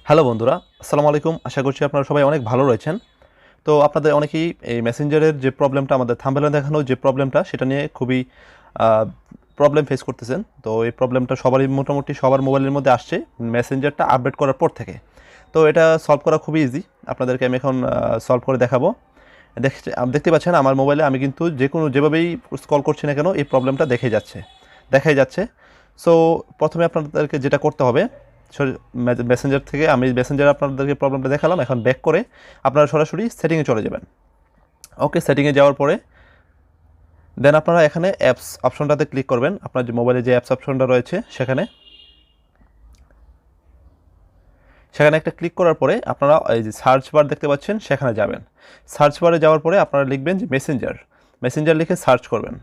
Hello বন্ধুরা, আসসালামু আলাইকুম। আশা করছি আপনারা সবাই অনেক ভালো রয়েছেন। তো আপনাদের অনেকেই এই মেসেঞ্জারের যে প্রবলেমটা, আমাদের থাম্বনেলে দেখানো যে প্রবলেমটা, সেটা নিয়ে খুবই প্রবলেম ফেস করতেছেন। তো এই প্রবলেমটা সবারই মোটামুটি সবার মোবাইলের মধ্যে আসছে মেসেঞ্জারটা আপডেট করার পর থেকে। তো এটা সলভ করা খুবই ইজি। আপনাদেরকে আমি এখন সলভ করে দেখাবো। দেখতে পাচ্ছেন আমার মোবাইলে আমি কিন্তু যেভাবেই কল করছি না কেন এই প্রবলেমটা দেখাই যাচ্ছে। সো প্রথমে আপনাদেরকে যেটা করতে হবে, মেসেঞ্জার থেকে আমি মেসেঞ্জারে আপনাদেরকে প্রবলেমটা দেখালাম। এখন ব্যাক করে আপনারা সরাসরি সেটিংয়ে চলে যাবেন। ওকে, সেটিংয়ে যাওয়ার পরে দেন আপনারা এখানে অ্যাপস অপশনটাতে ক্লিক করবেন। আপনার যে মোবাইলে যে অ্যাপস অপশনটা রয়েছে সেখানে একটা ক্লিক করার পরে আপনারা এই যে সার্চ বার দেখতে পাচ্ছেন সেখানে যাবেন। সার্চ বারে যাওয়ার পরে আপনারা লিখবেন যে মেসেঞ্জার লিখে সার্চ করবেন।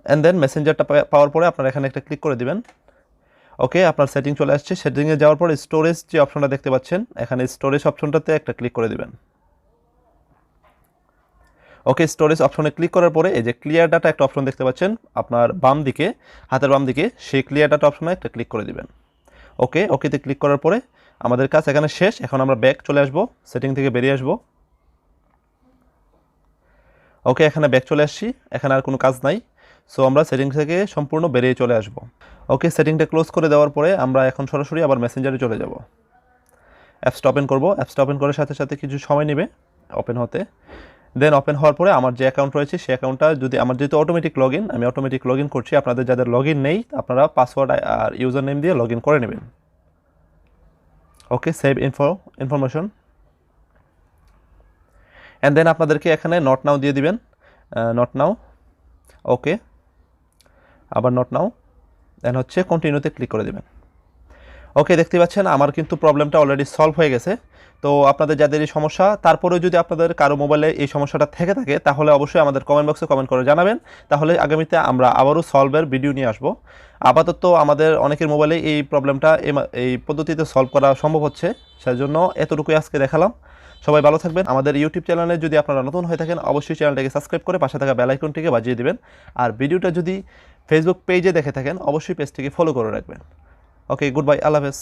অ্যান্ড দেন মেসেঞ্জারটা পাওয়ার পরে আপনারা এখানে একটা ক্লিক করে দিবেন। ওকে, আপনার সেটিং চলে আসছে। সেটিংয়ে যাওয়ার পরে স্টোরেজ যে অপশনটা দেখতে পাচ্ছেন, এখানে স্টোরেজ অপশনটাতে একটা ক্লিক করে দিবেন। ওকে, স্টোরেজ অপশনে ক্লিক করার পরে এই যে ক্লিয়ার ডাটা একটা অপশন দেখতে পাচ্ছেন আপনার বাম দিকে, হাতের বাম দিকে, সেই ক্লিয়ার ডাটা অপশনে একটা ক্লিক করে দিবেন। ওকেতে ক্লিক করার পরে আমাদের কাজ এখানে শেষ। এখন আমরা ব্যাক চলে আসবো, সেটিং থেকে বেরিয়ে আসবো। ওকে, এখানে ব্যাক চলে আসছি, এখানে আর কোনো কাজ নাই। সো আমরা সেটিং থেকে সম্পূর্ণ বেরিয়ে চলে আসবো। ওকে, সেটিংটা ক্লোজ করে দেওয়ার পরে আমরা এখন সরাসরি আবার মেসেঞ্জারে চলে যাব। অ্যাপসটা ওপেন করবো। অ্যাপসটা ওপেন করার সাথে সাথে কিছু সময় নেবে ওপেন হতে। দেন ওপেন হওয়ার পরে আমার যে অ্যাকাউন্ট রয়েছে সেই অ্যাকাউন্টটা, যদি আমার যেহেতু আমি অটোমেটিক লগ ইন করছি, আপনাদের যাদের লগ ইন নেই আপনারা পাসওয়ার্ড আর ইউজার নেম দিয়ে লগ ইন করে নেবেন। ওকে, সেভ ইনফরমেশন অ্যান্ড দেন আপনাদেরকে এখানে নট নাও দিয়ে দিবেন। নট নাও, ওকে, আবার নট নাও, দেন হচ্ছে কন্টিনিউতে ক্লিক করে দেবেন। ওকে, দেখতে পাচ্ছেন আমার কিন্তু প্রবলেমটা অলরেডি সলভ হয়ে গেছে। তো আপনাদের যাদের এই সমস্যা, তারপরেও যদি আপনাদের কারো মোবাইলে এই সমস্যাটা থেকে থাকে তাহলে অবশ্যই আমাদের কমেন্ট বক্সে কমেন্ট করে জানাবেন। তাহলে আগামীতে আমরা আবারও সলভের ভিডিও নিয়ে আসবো। আপাতত আমাদের অনেকের মোবাইলে এই প্রবলেমটা এই পদ্ধতিতে সলভ করা সম্ভব হচ্ছে, সেজন্য এতটুকুই আজকে দেখালাম। সবাই ভালো থাকবেন। আমাদের ইউটিউব চ্যানেলে যদি আপনারা নতুন হয়ে থাকেন অবশ্যই চ্যানেলটাকে সাবস্ক্রাইব করে পাশে থাকা বেল আইকনটিকে বাজিয়ে দিবেন। আর ভিডিওটা যদি ফেসবুক পেজে দেখে থাকেন অবশ্যই পেজটিকে ফলো করে রাখবেন। ওকে, গুড বাই, আল্লাহ হাফেজ।